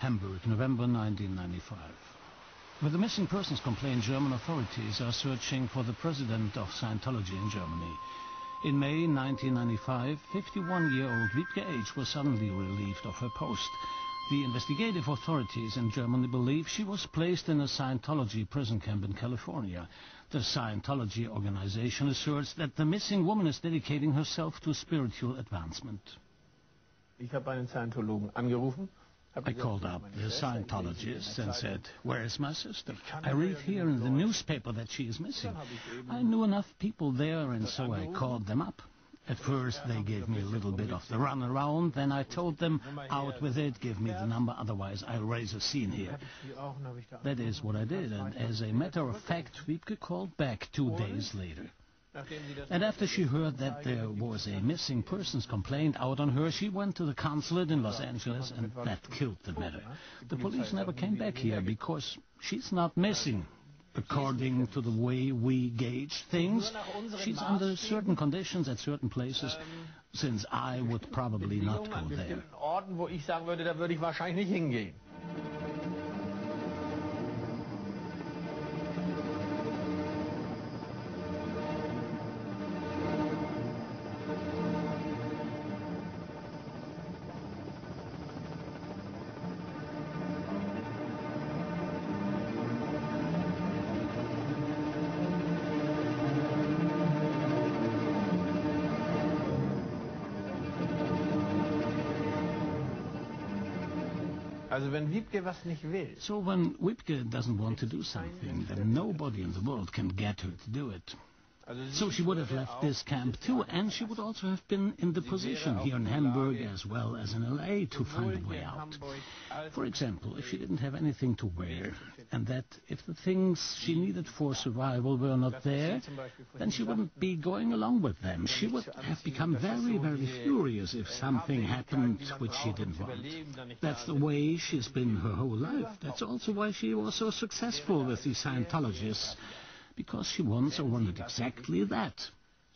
Hamburg, November 1995. With the missing persons complaint, German authorities are searching for the president of Scientology in Germany. In May 1995, 51-year-old Wiebke H. was suddenly relieved of her post. The investigative authorities in Germany believe she was placed in a Scientology prison camp in California. The Scientology organization asserts that the missing woman is dedicating herself to spiritual advancement. Ich habe einen Scientologen angerufen. I called up the Scientologist and said, "Where is my sister? I read here in the newspaper that she is missing." I knew enough people there, and so I called them up. At first they gave me a little bit of the runaround, then I told them, "Out with it, give me the number, otherwise I'll raise a scene here." That is what I did, and as a matter of fact, Wiebke called back 2 days later. And after she heard that there was a missing persons complaint out on her, she went to the consulate in Los Angeles, and that killed the matter. The police never came back here because she's not missing. According to the way we gauge things, she's under certain conditions at certain places, since I would probably not go there. Orten, wo ich sagen würde, da würde ich wahrscheinlich nicht hingehen. Also wenn Wiebke was nicht will. So when Wiebke doesn't want to do something, then nobody in the world can get her to do it. So she would have left this camp too, and she would also have been in the position here in Hamburg as well as in LA to find a way out. For example, if she didn't have anything to wear, and that if the things she needed for survival were not there, then she wouldn't be going along with them. She would have become very, very furious if something happened which she didn't want. That's the way she's been her whole life. That's also why she was so successful with the Scientologists. Because she wants or wanted exactly that.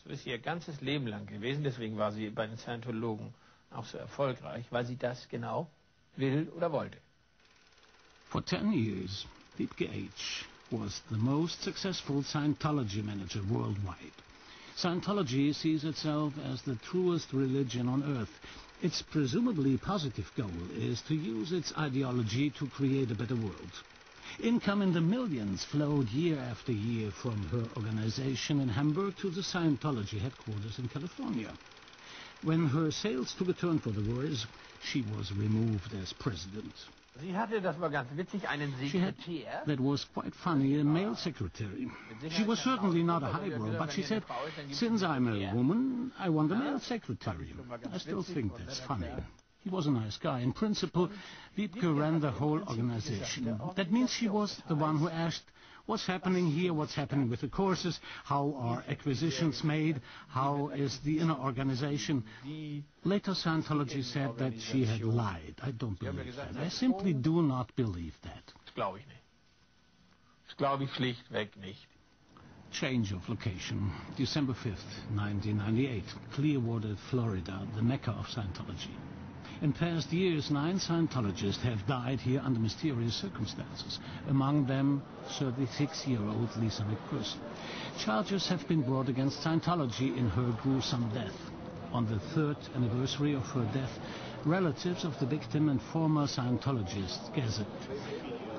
So ist sie ihr ganzes Leben lang gewesen, deswegen war sie bei den Scientologen auch so erfolgreich, weil sie das genau will oder wollte. For 10 years, Wiebke H. was the most successful Scientology manager worldwide. Scientology sees itself as the truest religion on earth. Its presumably positive goal is to use its ideology to create a better world. Income in the millions flowed year after year from her organization in Hamburg to the Scientology headquarters in California. When her sales took a turn for the worse, she was removed as president. Sie hatte, das war ganz witzig, einen Sekretär. That was quite funny, a male secretary. She was certainly not a highbrow, but she said, "Since I'm a woman, I want a male secretary." I still think that's funny. He was a nice guy. In principle, Wiebke ran the whole organization. That means she was the one who asked, what's happening here, what's happening with the courses, how are acquisitions made, how is the inner organization. Later Scientology said that she had lied. I don't believe that. I simply do not believe that. Das glaube ich nicht. Das glaube ich schlichtweg nicht. Change of location. December 5th, 1998. Clearwater, Florida, the Mecca of Scientology. In past years, 9 Scientologists have died here under mysterious circumstances. Among them, 36-year-old Lisa McChrys. Charges have been brought against Scientology in her gruesome death. On the 3rd anniversary of her death, relatives of the victim and former Scientologists gathered.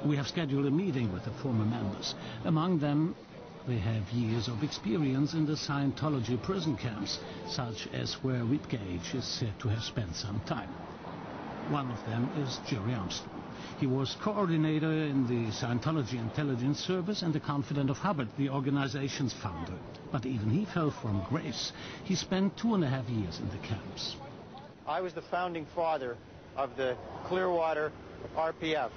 We have scheduled a meeting with the former members. Among them, they have years of experience in the Scientology prison camps, such as where Wiebke H. is said to have spent some time. One of them is Jerry Armstrong. He was coordinator in the Scientology Intelligence Service and a confidant of Hubbard, the organization's founder. But even he fell from grace. He spent 2.5 years in the camps. I was the founding father of the Clearwater RPF.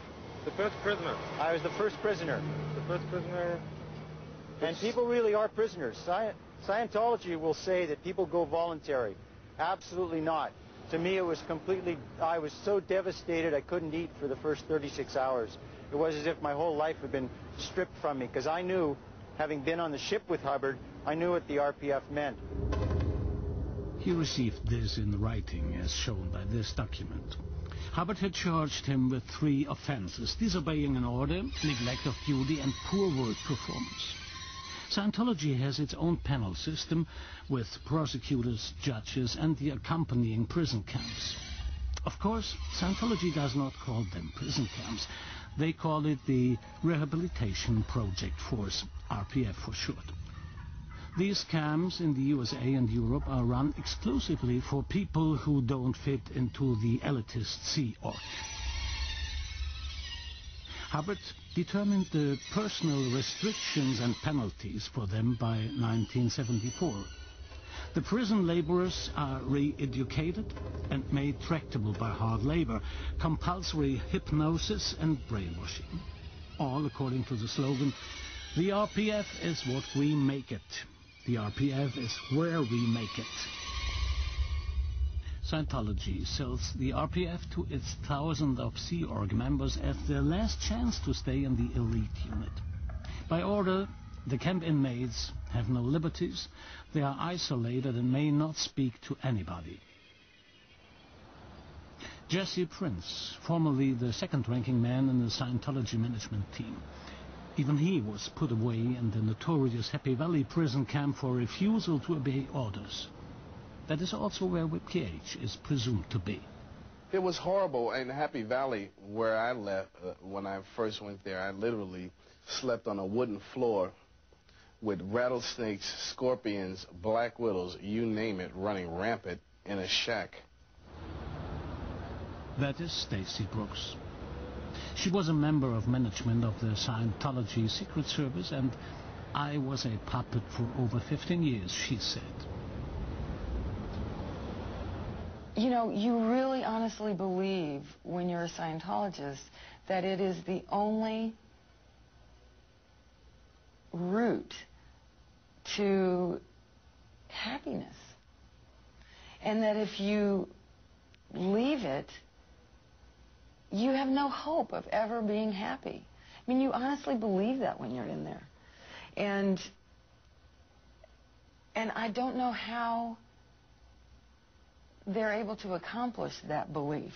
The first prisoner? I was the first prisoner. The first prisoner? And people really are prisoners. Scientology will say that people go voluntary. Absolutely not. To me, it was completely, I was so devastated I couldn't eat for the first 36 hours. It was as if my whole life had been stripped from me, because I knew, having been on the ship with Hubbard, I knew what the RPF meant. He received this in writing, as shown by this document. Hubbard had charged him with 3 offenses: disobeying an order, neglect of duty, and poor work performance. Scientology has its own panel system with prosecutors, judges, and the accompanying prison camps. Of course, Scientology does not call them prison camps. They call it the Rehabilitation Project Force, RPF for short. These camps in the USA and Europe are run exclusively for people who don't fit into the elitist Sea Org. Hubbard determined the personal restrictions and penalties for them by 1974. The prison laborers are re-educated and made tractable by hard labor, compulsory hypnosis and brainwashing. All according to the slogan, "The RPF is what we make it. The RPF is where we make it." Scientology sells the RPF to its thousands of Sea Org members as their last chance to stay in the elite unit. By order, the camp inmates have no liberties. They are isolated and may not speak to anybody. Jesse Prince, formerly the second-ranking man in the Scientology management team. Even he was put away in the notorious Happy Valley prison camp for refusal to obey orders. That is also where Whip Cage is presumed to be. It was horrible. In Happy Valley, where I left, when I first went there, I literally slept on a wooden floor with rattlesnakes, scorpions, black widows, you name it, running rampant in a shack. That is Stacy Brooks. She was a member of management of the Scientology Secret Service, and "I was a puppet for over 15 years, she said. You know, you really honestly believe, when you're a Scientologist, that it is the only route to happiness. And that if you leave it, you have no hope of ever being happy. I mean, you honestly believe that when you're in there. And I don't know how they're able to accomplish that belief.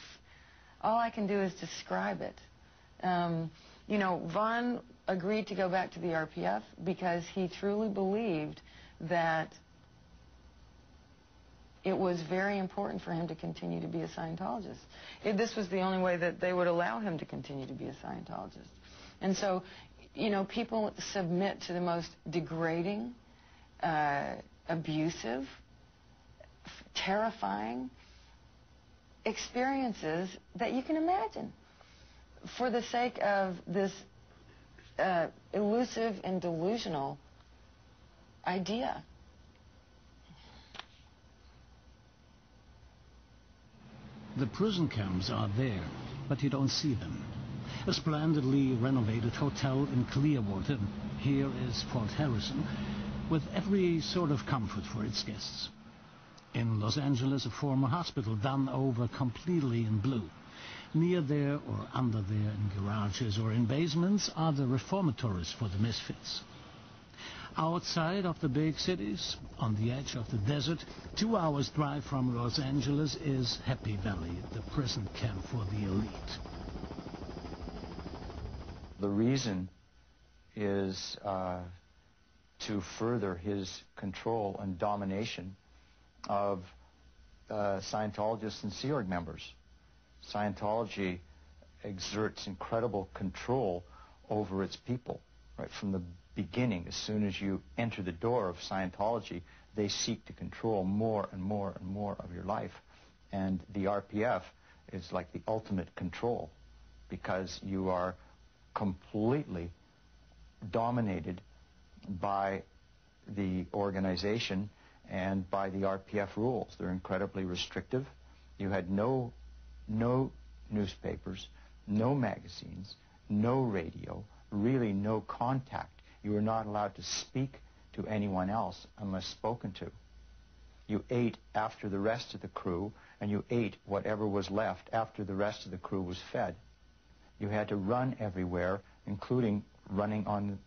All I can do is describe it. You know, Vaughn agreed to go back to the RPF because he truly believed that it was very important for him to continue to be a Scientologist. This was the only way that they would allow him to continue to be a Scientologist. And so, you know, people submit to the most degrading, abusive, terrifying experiences that you can imagine for the sake of this elusive and delusional idea. The prison camps are there, but you don't see them. A splendidly renovated hotel in Clearwater, here is Fort Harrison, with every sort of comfort for its guests. In Los Angeles, a former hospital done over completely in blue. Near there or under there, in garages or in basements, are the reformatories for the misfits. Outside of the big cities, on the edge of the desert, 2 hours' drive from Los Angeles, is Happy Valley, the prison camp for the elite. The reason is to further his control and domination of Scientologists and Sea Org members. Scientology exerts incredible control over its people, right from the beginning. As soon as you enter the door of Scientology, they seek to control more and more and more of your life. And the RPF is like the ultimate control, because you are completely dominated by the organization and by the RPF rules. They're incredibly restrictive. You had no newspapers, no magazines, no radio, really no contact. You were not allowed to speak to anyone else unless spoken to. You ate after the rest of the crew, and you ate whatever was left after the rest of the crew was fed. You had to run everywhere, including running on